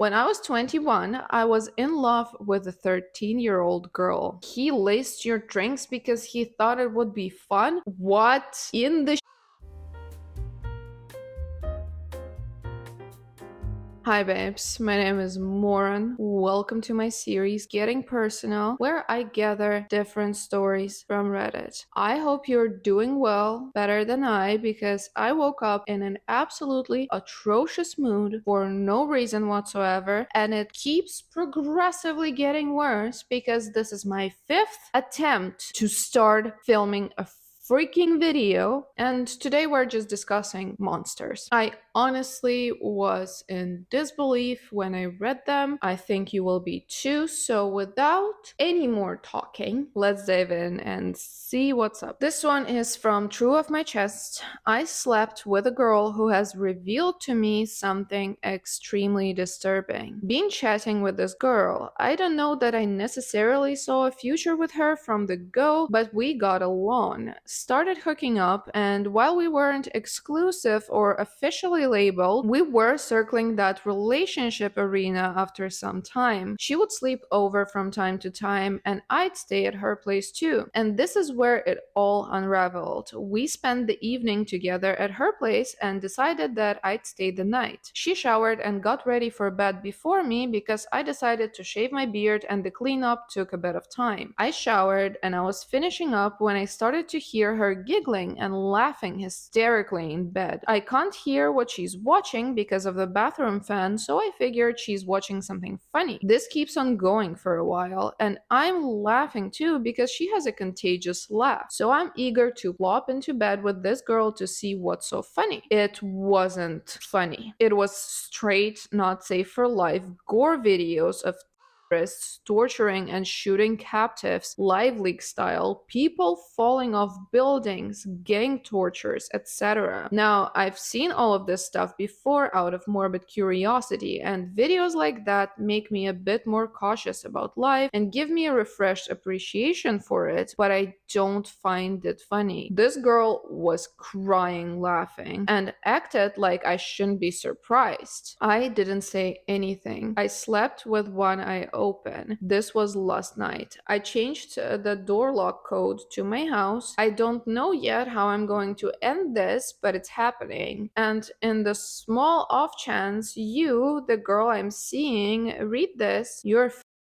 When I was 21, I was in love with a 13-year-old girl. He laced your drinks because he thought it would be fun? What in the Hi babes, my name is Moran. Welcome to my series Getting Personal, where I gather different stories from Reddit. I hope you're doing well, better than I, because I woke up in an absolutely atrocious mood for no reason whatsoever, and it keeps progressively getting worse because this is my fifth attempt to start filming a freaking video, and today we're just discussing monsters. I honestly was in disbelief when I read them. I think you will be too. So, without any more talking, let's dive in and see what's up. This one is from True of My Chest. I slept with a girl who has revealed to me something extremely disturbing. Been chatting with this girl. I don't know that I necessarily saw a future with her from the go, but we got along, started hooking up, and while we weren't exclusive or officially labeled, we were circling that relationship arena after some time. She would sleep over from time to time, and I'd stay at her place too. And this is where it all unraveled. We spent the evening together at her place and decided that I'd stay the night. She showered and got ready for bed before me because I decided to shave my beard and the cleanup took a bit of time. I showered and I was finishing up when I started to hear her giggling and laughing hysterically in bed. I can't hear what she's watching because of the bathroom fan, so I figured she's watching something funny. This keeps on going for a while, and I'm laughing too because she has a contagious laugh. So I'm eager to plop into bed with this girl to see what's so funny. It wasn't funny. It was straight, not safe for life gore videos of terrorists torturing and shooting captives, live leak style, people falling off buildings, gang tortures, etc. Now, I've seen all of this stuff before out of morbid curiosity, and videos like that make me a bit more cautious about life and give me a refreshed appreciation for it, but I don't find it funny. This girl was crying laughing and acted like I shouldn't be surprised. I didn't say anything. I slept with one eye open. This was last night. I changed the door lock code to my house. I don't know yet how I'm going to end this, but it's happening. And in the small off chance you, the girl I'm seeing, read this, you're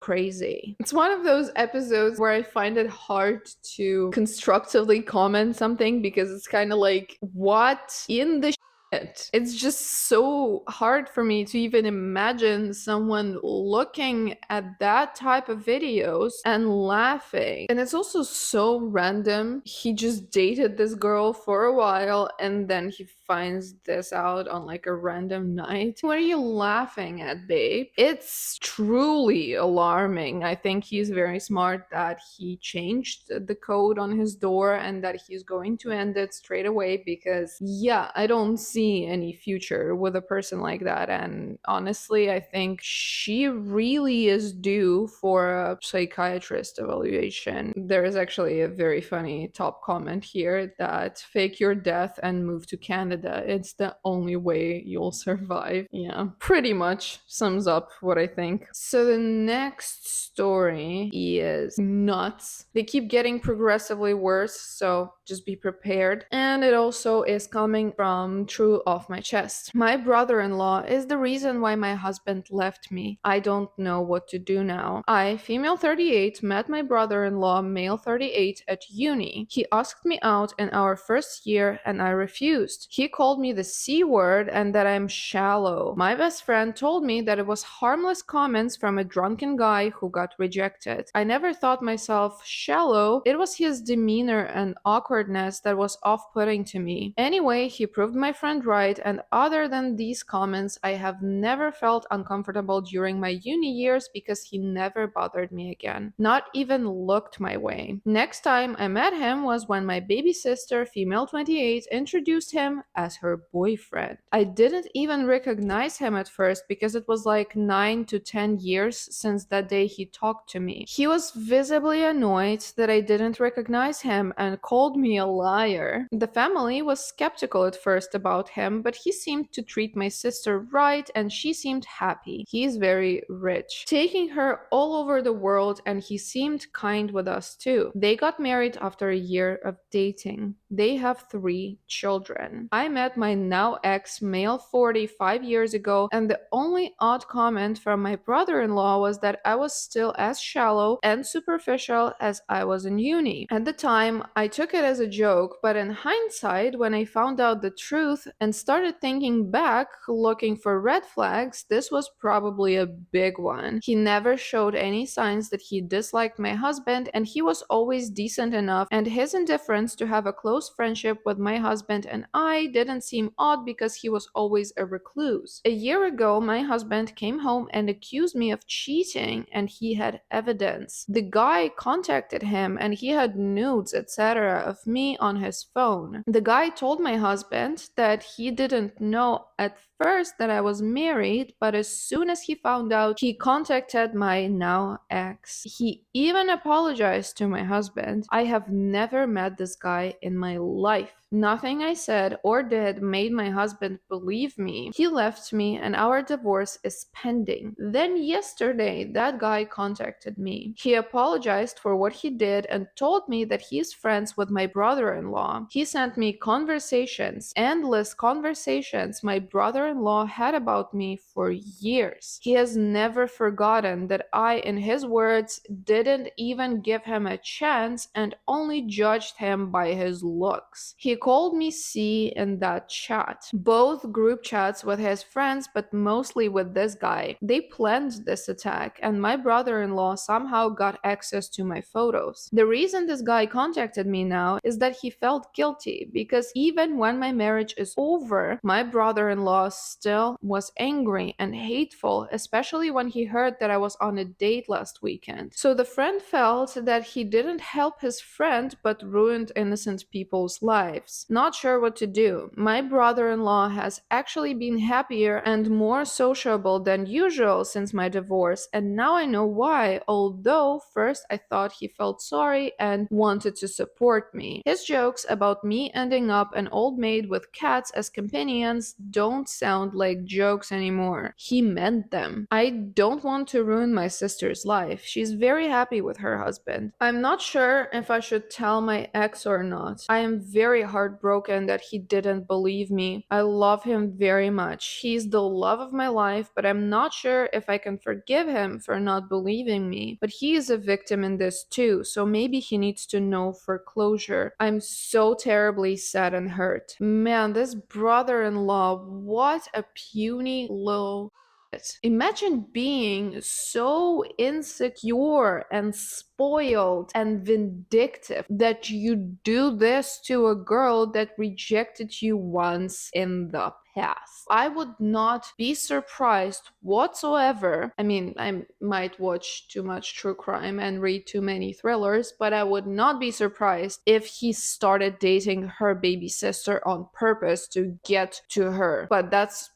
crazy. It's one of those episodes where I find it hard to constructively comment something because it's kind of like, what in the it's just so hard for me to even imagine someone looking at that type of videos and laughing. And it's also so random. He just dated this girl for a while and then he finds this out on like a random night. What are you laughing at, babe? It's truly alarming. I think he's very smart that he changed the code on his door and that he's going to end it straight away because, yeah, I don't see any future with a person like that. And honestly, I think she really is due for a psychiatrist evaluation. There is actually a very funny top comment here that fake your death and move to Canada. It's the only way you'll survive. Yeah, pretty much sums up what I think. So the next story is nuts. They keep getting progressively worse, so just be prepared. And it also is coming from True of My Chest. My brother-in-law is the reason why my husband left me. I don't know what to do now. I, female 38, met my brother-in-law, male 38, at uni. He asked me out in our first year and I refused. He called me the C word and that I'm shallow. My best friend told me that it was harmless comments from a drunken guy who got rejected. I never thought myself shallow. It was his demeanor and awkwardness that was off-putting to me. Anyway, he proved my friend right, and other than these comments, I have never felt uncomfortable during my uni years because he never bothered me again. Not even looked my way. Next time I met him was when my baby sister, female 28, introduced him as her boyfriend. I didn't even recognize him at first because it was like 9 to 10 years since that day he talked to me. He was visibly annoyed that I didn't recognize him and called me me a liar. The family was skeptical at first about him, but he seemed to treat my sister right and she seemed happy. He's very rich, taking her all over the world, and he seemed kind with us too. They got married after a year of dating. They have 3 children. I met my now ex, male 45 years ago, and the only odd comment from my brother in law was that I was still as shallow and superficial as I was in uni. At the time, I took it as a joke, but in hindsight, when I found out the truth and started thinking back, looking for red flags, this was probably a big one. He never showed any signs that he disliked my husband, and he was always decent enough, and his indifference to have a close friendship with my husband and I didn't seem odd because he was always a recluse. A year ago, my husband came home and accused me of cheating, and he had evidence. The guy contacted him and he had nudes, etc., of me on his phone. The guy told my husband that he didn't know at first that I was married, but as soon as he found out, he contacted my now ex. He even apologized to my husband. I have never met this guy in my life. Nothing I said or did made my husband believe me. He left me and our divorce is pending. Then yesterday, that guy contacted me. He apologized for what he did and told me that he's friends with my brother-in-law. He sent me conversations, endless conversations my brother-in-law had about me for years. He has never forgotten that I, in his words, didn't even give him a chance and only judged him by his looks. He called me C in that chat. Both group chats with his friends, but mostly with this guy. They planned this attack, and my brother-in-law somehow got access to my photos. The reason this guy contacted me now is that he felt guilty, because even when my marriage is over, my brother-in-law still was angry and hateful, especially when he heard that I was on a date last weekend. So the friend felt that he didn't help his friend, but ruined innocent people's lives. Not sure what to do. My brother-in-law has actually been happier and more sociable than usual since my divorce, and now I know why, although first I thought he felt sorry and wanted to support me. His jokes about me ending up an old maid with cats as companions don't sound like jokes anymore. He meant them. I don't want to ruin my sister's life. She's very happy with her husband. I'm not sure if I should tell my ex or not. I am very heartbroken that he didn't believe me. I love him very much. He's the love of my life, but I'm not sure if I can forgive him for not believing me. But he is a victim in this too, so maybe he needs to know for closure. I'm so terribly sad and hurt. Man, this brother-in-law, what a puny little... Imagine being so insecure and spoiled and vindictive that you do this to a girl that rejected you once in the past. I would not be surprised whatsoever. I mean, I might watch too much true crime and read too many thrillers, but I would not be surprised if he started dating her baby sister on purpose to get to her. But that's,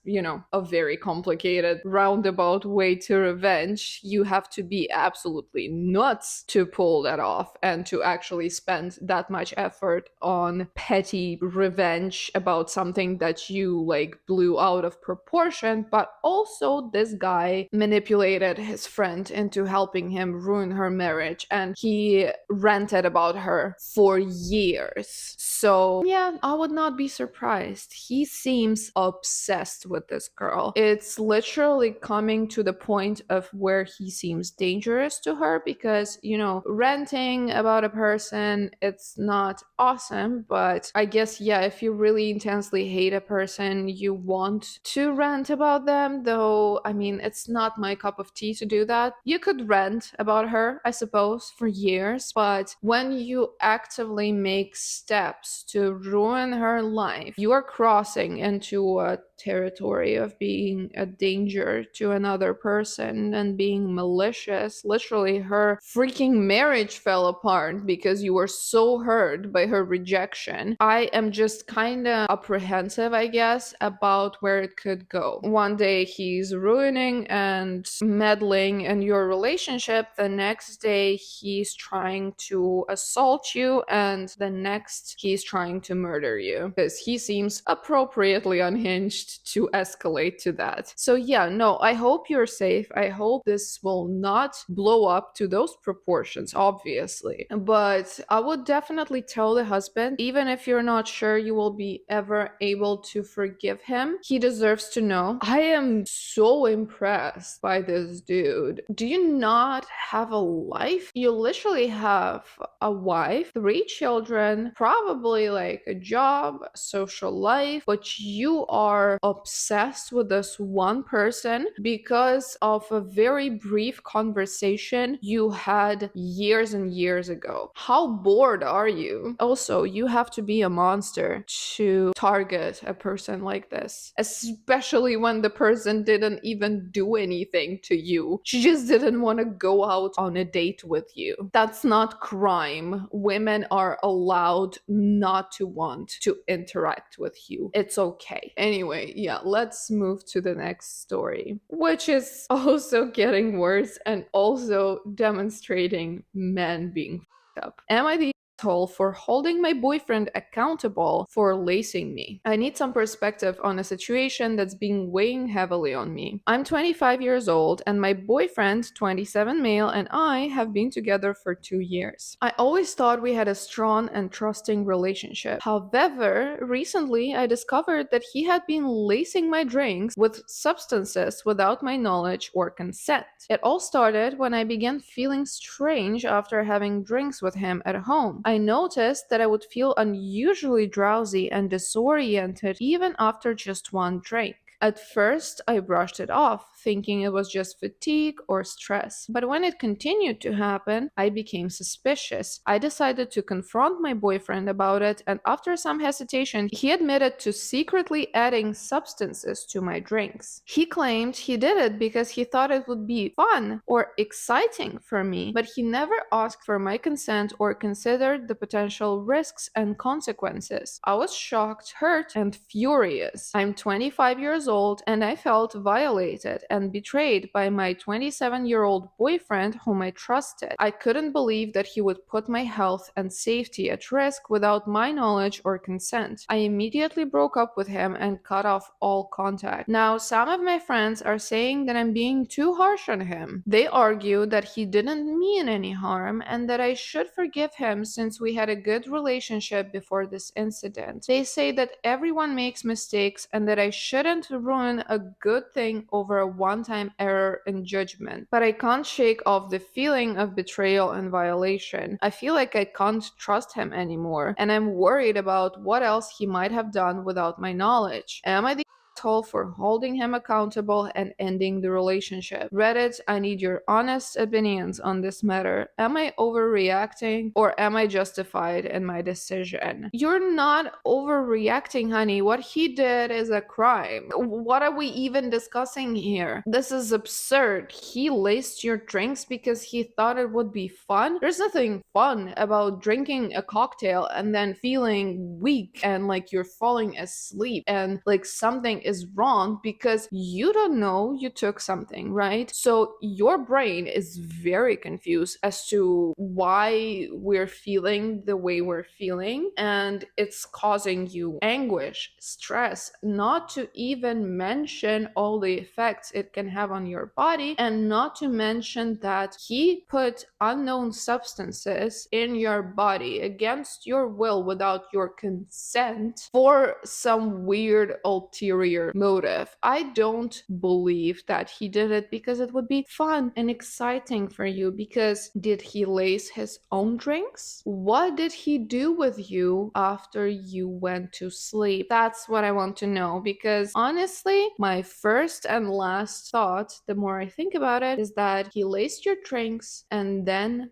a very complicated roundabout way to revenge. You have to be absolutely nuts to pull that off and to actually spend that much effort on petty revenge about something that you blew out of proportion. But also, this guy manipulated his friend into helping him ruin her marriage, and he ranted about her for years. So yeah, I would not be surprised. He seems obsessed with this girl. It's literally coming to the point of where he seems dangerous to her because, ranting about a person, it's not awesome, but I guess, yeah, if you really intensely hate a person, you want to rant about them, though, I mean, it's not my cup of tea to do that. You could rant about her, I suppose, for years, but when you actively make steps to ruin her life, you are crossing into a territory of being a danger to another person and being malicious. Literally, her freaking marriage fell apart because you were so hurt by her rejection. I am just kind of apprehensive, I guess, about where it could go. One day he's ruining and meddling in your relationship, the next day he's trying to assault you, and the next he's trying to murder you because he seems appropriately unhinged to escalate to that. So, yeah, no, I hope you're safe. I hope this will not blow up to those proportions, obviously. But I would definitely tell the husband, even if you're not sure you will be ever able to forgive him, he deserves to know. I am so impressed by this dude. Do you not have a life? You literally have a wife, three children, probably like a job, a social life, but you are obsessed with this one person because of a very brief conversation you had years and years ago. How bored are you? Also, you have to be a monster to target a person like this, especially when the person didn't even do anything to you. She just didn't want to go out on a date with you. That's not crime. Women are allowed not to want to interact with you. It's okay. Anyway, yeah, let's move to the next story, which is also getting worse and also demonstrating men being f***ed up. Am I the asshole for holding my boyfriend accountable for lacing me? I need some perspective on a situation that's been weighing heavily on me. I'm 25 years old and my boyfriend, 27 male, and I have been together for 2 years. I always thought we had a strong and trusting relationship. However, recently I discovered that he had been lacing my drinks with substances without my knowledge or consent. It all started when I began feeling strange after having drinks with him at home. I noticed that I would feel unusually drowsy and disoriented even after just one drink. At first, I brushed it off, thinking it was just fatigue or stress. But when it continued to happen, I became suspicious. I decided to confront my boyfriend about it, and after some hesitation, he admitted to secretly adding substances to my drinks. He claimed he did it because he thought it would be fun or exciting for me, but he never asked for my consent or considered the potential risks and consequences. I was shocked, hurt, and furious. I'm 25 years old and I felt violated and betrayed by my 27-year-old boyfriend whom I trusted. I couldn't believe that he would put my health and safety at risk without my knowledge or consent. I immediately broke up with him and cut off all contact. Now, some of my friends are saying that I'm being too harsh on him. They argue that he didn't mean any harm and that I should forgive him since we had a good relationship before this incident. They say that everyone makes mistakes and that I shouldn't ruin a good thing over a one-time error in judgment. But I can't shake off the feeling of betrayal and violation. I feel like I can't trust him anymore, and I'm worried about what else he might have done without my knowledge. Am I the asshole for holding him accountable and ending the relationship? Reddit, I need your honest opinions on this matter. Am I overreacting or am I justified in my decision? You're not overreacting, honey. What he did is a crime. What are we even discussing here? This is absurd. He laced your drinks because he thought it would be fun. There's nothing fun about drinking a cocktail and then feeling weak and like you're falling asleep and like something is wrong because you don't know you took something, right? So your brain is very confused as to why we're feeling the way we're feeling, and it's causing you anguish, stress, not to even mention all the effects it can have on your body, and not to mention that he put unknown substances in your body against your will without your consent for some weird ulterior motive. I don't believe that he did it because it would be fun and exciting for you. Because did he lace his own drinks? What did he do with you after you went to sleep? That's what I want to know, because honestly, my first and last thought, the more I think about it, is that he laced your drinks and then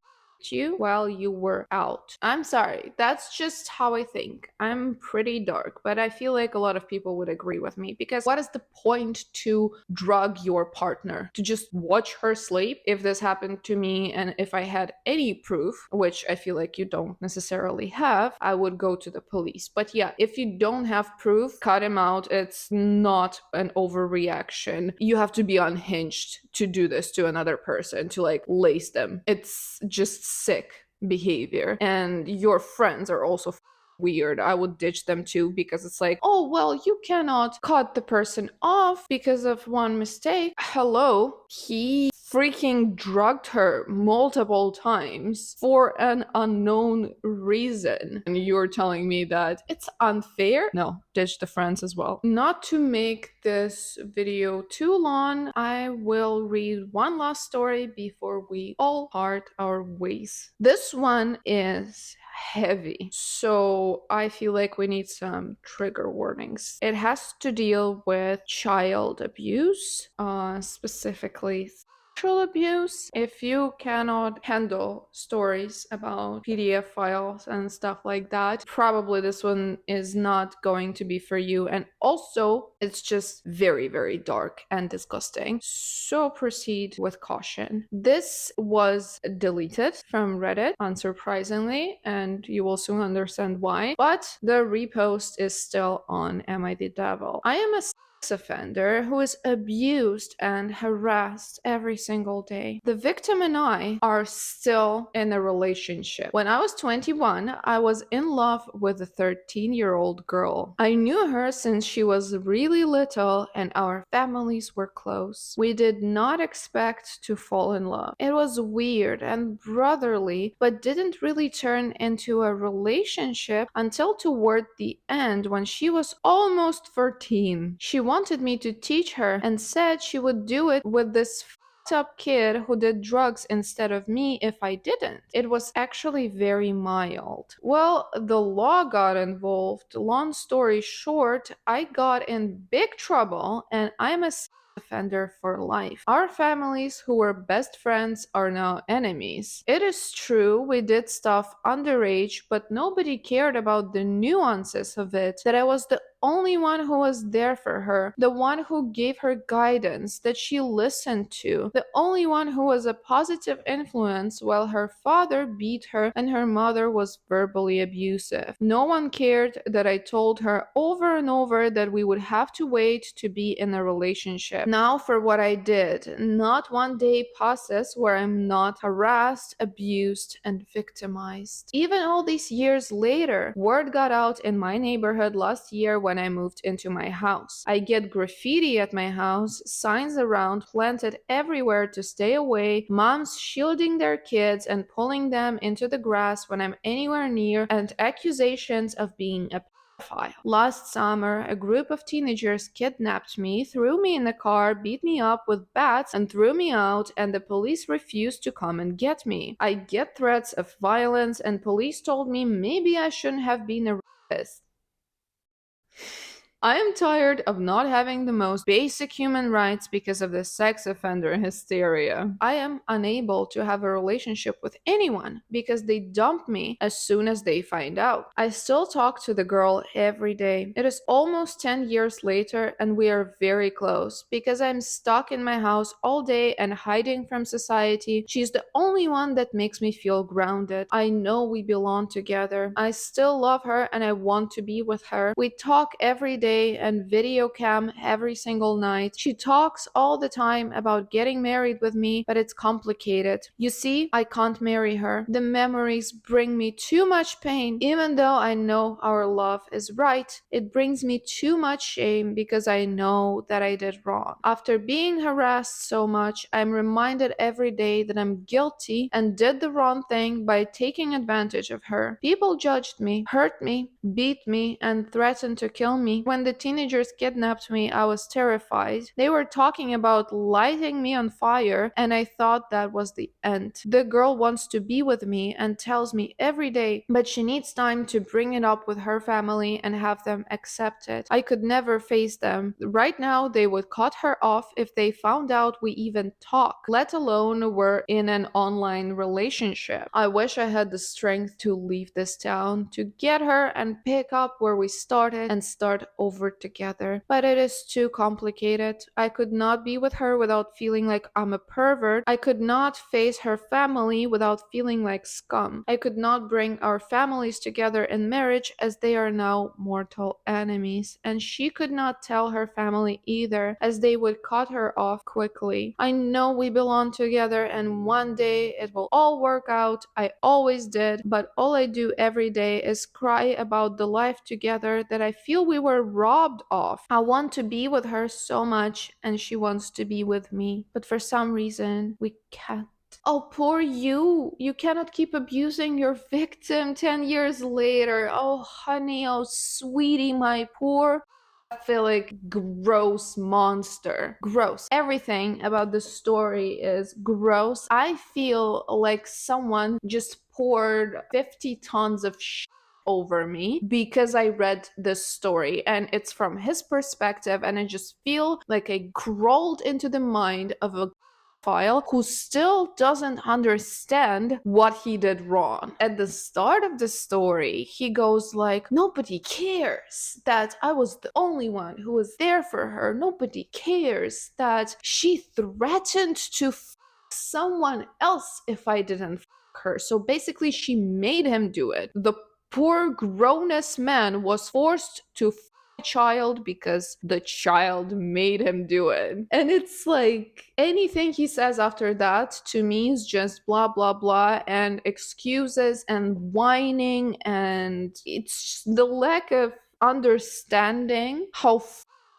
you while you were out. I'm sorry, that's just how I think. I'm pretty dark, but I feel like a lot of people would agree with me because what is the point to drug your partner? To just watch her sleep? If this happened to me and if I had any proof, which I feel like you don't necessarily have, I would go to the police. But yeah, if you don't have proof, cut him out. It's not an overreaction. You have to be unhinged to do this to another person, to like lace them. It's just sick behavior. And your friends are also weird. I would ditch them too because it's like, oh, well, you cannot cut the person off because of one mistake. Hello, he freaking drugged her multiple times for an unknown reason. And you're telling me that it's unfair? No, ditch the friends as well. Not to make this video too long, I will read one last story before we all part our ways. This one is heavy, so I feel like we need some trigger warnings. It has to deal with child abuse, specifically sexual abuse. If you cannot handle stories about PDF files and stuff like that, probably this one is not going to be for you. And also, it's just very, very dark and disgusting. So proceed with caution. This was deleted from Reddit, unsurprisingly, and you will soon understand why. But the repost is still on Am I the Devil? I am a offender who is abused and harassed every single day. The victim and I are still in a relationship. When I was 21, I was in love with a 13-year-old girl. I knew her since she was really little and our families were close. We did not expect to fall in love. It was weird and brotherly, but didn't really turn into a relationship until toward the end when she was almost 14. She wanted me to teach her and said she would do it with this up kid who did drugs instead of me if I didn't. It was actually very mild. Well, the law got involved. Long story short, I got in big trouble and I'm a offender for life. Our families, who were best friends, are now enemies. It is true we did stuff underage, but nobody cared about the nuances of it, that I was the only one who was there for her, the one who gave her guidance, that she listened to, the only one who was a positive influence while her father beat her and her mother was verbally abusive. No one cared that I told her over and over that we would have to wait to be in a relationship. Now for what I did. Not one day passes where I'm not harassed, abused, and victimized. Even all these years later, word got out in my neighborhood last year when I moved into my house. I get graffiti at my house, signs around planted everywhere to stay away, moms shielding their kids and pulling them into the grass when I'm anywhere near, and accusations of being a pedophile. Last summer, a group of teenagers kidnapped me, threw me in a car, beat me up with bats, and threw me out, and the police refused to come and get me. I get threats of violence, and police told me maybe I shouldn't have been a rapist. I am tired of not having the most basic human rights because of the sex offender hysteria. I am unable to have a relationship with anyone because they dump me as soon as they find out. I still talk to the girl every day. It is almost 10 years later and we are very close. Because I'm stuck in my house all day and hiding from society, she's the only one that makes me feel grounded. I know we belong together. I still love her and I want to be with her. We talk every day and video cam every single night. She talks all the time about getting married with me, but it's complicated. You see, I can't marry her. The memories bring me too much pain. Even though I know our love is right, it brings me too much shame because I know that I did wrong. After being harassed so much, I'm reminded every day that I'm guilty and did the wrong thing by taking advantage of her. People judged me, hurt me, beat me, and threatened to kill me. When when the teenagers kidnapped me, I was terrified. They were talking about lighting me on fire, and I thought that was the end. The girl wants to be with me and tells me every day, but she needs time to bring it up with her family and have them accept it. I could never face them. Right now, they would cut her off if they found out we even talk, let alone we're in an online relationship. I wish I had the strength to leave this town, to get her and pick up where we started and start over together. But it is too complicated. I could not be with her without feeling like I'm a pervert. I could not face her family without feeling like scum. I could not bring our families together in marriage as they are now mortal enemies. And she could not tell her family either, as they would cut her off quickly. I know we belong together and one day it will all work out. I always did, but all I do every day is cry about the life together that I feel we were robbed of. I want to be with her so much and she wants to be with me, but for some reason we can't. Oh, poor you. You cannot keep abusing your victim 10 years later. Oh, honey, oh, sweetie, my poor pedophilic, gross monster. Gross. Everything about the story is gross. I feel like someone just poured 50 tons of over me because I read this story and it's from his perspective, and I just feel like I crawled into the mind of a file who still doesn't understand what he did wrong. At the start of the story, he goes like, nobody cares that I was the only one who was there for her. Nobody cares that she threatened to someone else if I didn't her. So basically, she made him do it. The poor grown-ass man was forced to child because the child made him do it. And it's like anything he says after that to me is just blah blah blah and excuses and whining, and it's the lack of understanding how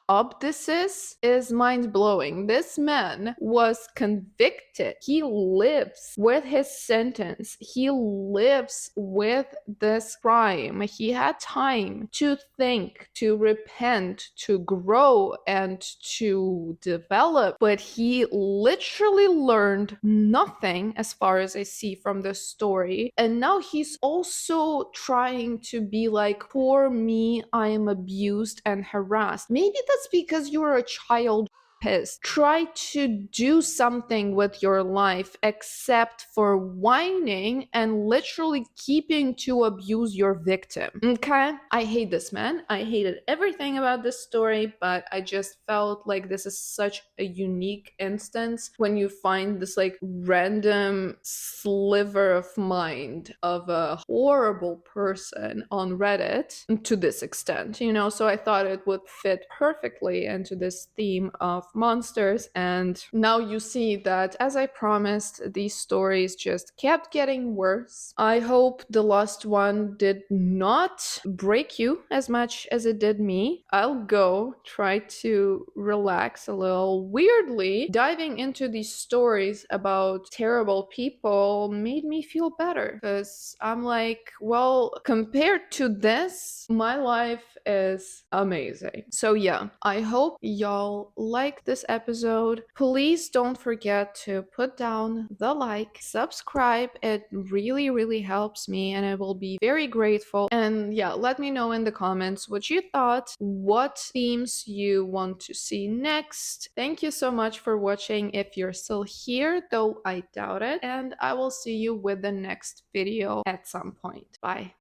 up this is mind-blowing. This man was convicted. He lives with his sentence. He lives with this crime. He had time to think, to repent, to grow, and to develop, but he literally learned nothing as far as I see from the story. And now he's also trying to be like, poor me, I am abused and harassed. Maybe that's because you're a child. Try to do something with your life except for whining and literally keeping to abuse your victim. Okay? I hate this man. I hated everything about this story, but I just felt like this is such a unique instance when you find this like random sliver of mind of a horrible person on Reddit to this extent, you know? So I thought it would fit perfectly into this theme of monsters. And now you see that, as I promised, these stories just kept getting worse. I hope the last one did not break you as much as it did me. I'll go try to relax a little. Weirdly, diving into these stories about terrible people made me feel better, because I'm like, well, compared to this, my life is amazing. So yeah, I hope y'all like this episode. Please don't forget to put down the like, subscribe. It really, really helps me and I will be very grateful. And yeah, let me know in the comments what you thought, what themes you want to see next. Thank you so much for watching if you're still here, though I doubt it. And I will see you with the next video at some point. Bye.